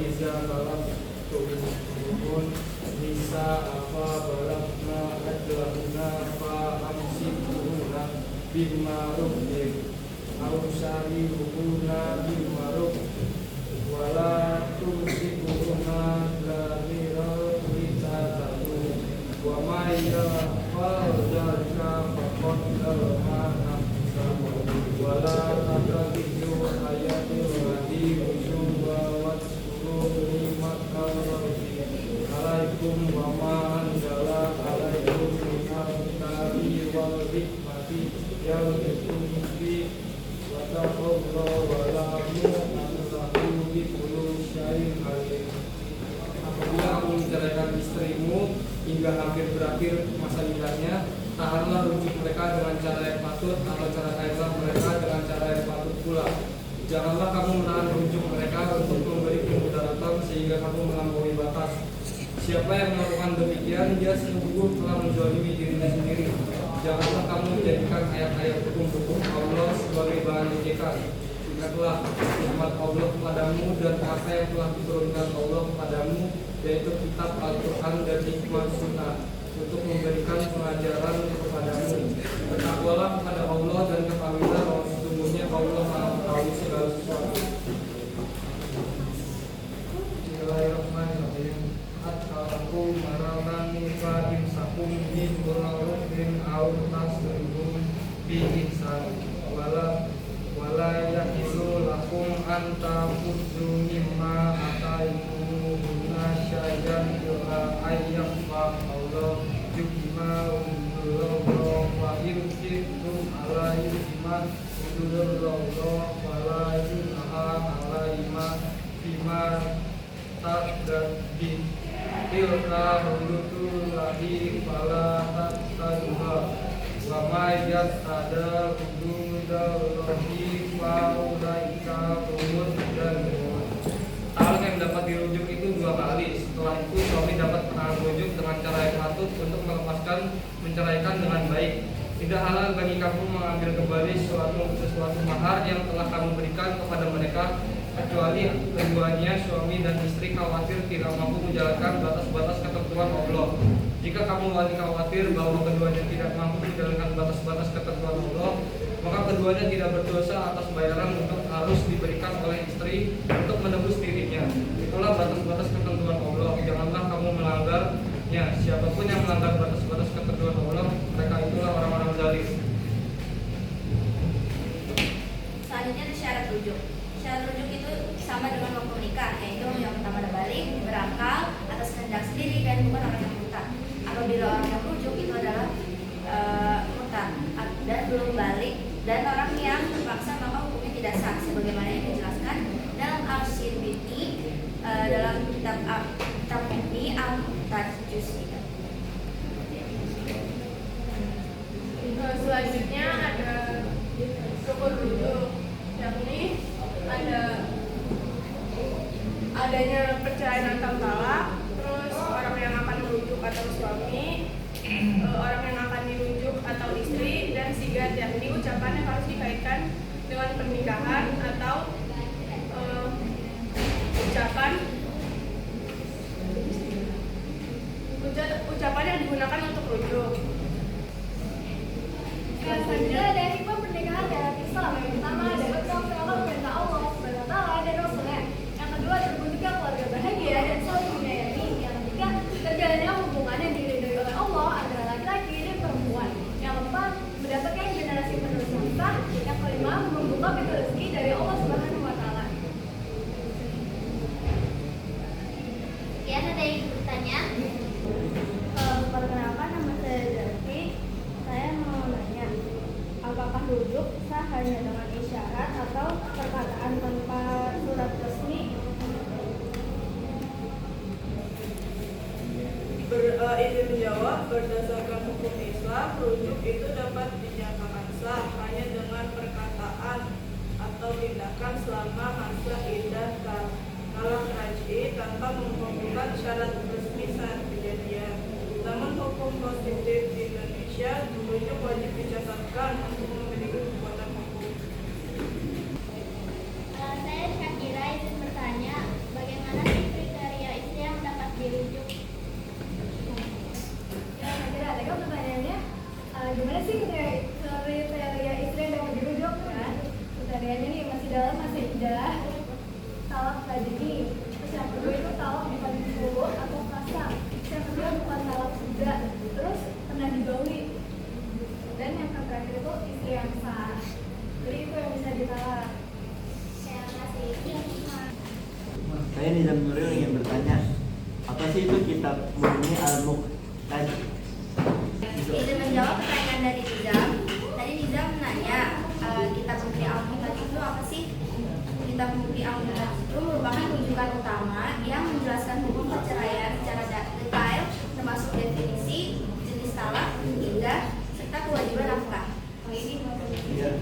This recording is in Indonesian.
iza balagtum nisa apa balagna ajalahuna fa amsikuhuna bima'rufin aw syari'uhuna bima'ruf wala tumsikuhuna ghairil litadatu wa ma yaf'al dzalika faqad zalama nafsahu wala tattabi'u ayatil ladzi usuba waskuru nikmatallahi alaikum wa ma anzala alaikum minal kitabi wal hikmati ya'idukum bi wa taqullaha wa la'allakum bikulli syai'in alim. Apabila kamu menceraikan istrimu hingga hampir berakhir masa iddahnya, tahanlah rujuk mereka dengan cara yang patut atau ceraikanlah mereka dengan cara yang patut pula. Janganlah kamu menahan rujuk mereka untuk memberi kemudaratan sehingga kamu melampaui batas. Siapa yang melakukan demikian, dia sungguh telah menzalimi dirinya sendiri. Janganlah kamu menjadikan ayat-ayat hukum-hukum Allah sebagai bahan ejekan. Ingatlah nikmat Allah kepadamu dan apa yang telah diturunkan Allah kepadamu, yaitu kitab Al-Quran dan hikmah sunnah, untuk memberikan pengajaran kepadamu. Bertakwalah kepada Allah dan ketahuilah bahwa sesungguhnya Allah Maha mengetahui segala sesuatu. Bismillahirrahmanirrahim. At-talaku mararani fa imsakum bi ma'rufin aw tasrihum bi ihsan wala yahilu lakum an ta'khudhu mimma ataytumuhunna syai'an illa ayyamfa Allah yukima udulullah wa yumsikum alaihi man udulullah wa la yunaha alaihi bima ta'dad bi tilka hududullahi fala ta'taduha wa ma yatada hududallahi fa ulaika humud zalimun. Talak yang dapat dirujuk itu 2 kali. Setelah itu suami dapat menahan rujuk dengan cara yang patut untuk melepaskan menceraikan dengan baik. Tidak halal bagi kamu mengambil kembali sesuatu mahar yang telah kamu berikan kepada mereka, kecuali keduanya suami dan istri khawatir tidak mampu menjalankan batas-batas ketentuan Allah. Jika kamu lagi khawatir bahwa keduanya tidak mampu menjalankan batas-batas ketentuan Allah, maka keduanya tidak berdosa atas bayaran untuk harus diberikan oleh istri untuk menebus dirinya. Itulah batas-batas ketentuan Allah. Janganlah kamu melanggarnya. Siapapun yang melanggar batas-batas ketentuan Allah, mereka itulah orang-orang zalim. Selanjutnya ada syarat rujuk. Syarat rujuk itu sama dengan hukum nikah, yaitu yang pertama ada balik, berakal, atas kehendak sendiri dan bukan orang yang buta. Apabila orang yang rujuk itu adalah buta dan belum balik dan orang yang terpaksa, maka hukumnya tidak sah, sebagaimana yang dijelaskan dalam Al-Sirbiti dalam kitab ini Al-Tajus. Selanjutnya ada rukun rujuk, yakni adanya perceraian atau talak, terus orang yang akan merujuk atau suami, orang yang akan dirujuk atau istri, dan sigat, yakni ucapan yang harus dikaitkan dengan pernikahan atau ucapan yang digunakan untuk rujuk. Selanjutnya ada hikmah pernikahan dalam Islam. Yang pertama ada bertawakal kepada Allah Subhanahu wa taala dan Rasulnya. Yang kedua terwujudnya keluarga bahagia dan saling menyayangi. Yang ketiga terjalannya hubungan yang diridhoi oleh Allah antara laki-laki dan perempuan. Yang keempat mendapatkan generasi penerus yang sah. Yang kelima membuka pintu rezeki dari Allah Subhanahu wa taala. Sekian ada yang bertanya. Perkenalkan, nama saya Zaki. Saya mau nanya, apakah rujuk sah hanya dengan isyarat atau perkataan tanpa surat resmi? Izin menjawab, berdasarkan hukum Islam, rujuk itu dapat dinyatakan sah hanya dengan perkataan atau tindakan selama masa iddah talak raj'i tanpa mengumpulkan syarat resmi saat kejadian. Namun hukum positif di Indonesia, rujuk wajib dicatatkan untuk memiliki kekuatan hukum. Saya Syakira izin bertanya, bagaimana Saya Nizam Nuril ingin bertanya, apa sih itu kitab Mughni al-Muqtad? Izin menjawab pertanyaan dari Nizam. Tadi Nizam menanya, kitab Mughni al-Muqtad itu apa sih? Kitab Mughni al-Muqtad itu merupakan rujukan utama yang menjelaskan hukum perceraian secara detail, termasuk definisi, jenis talak, iddah, serta kewajiban nafkah. Iya.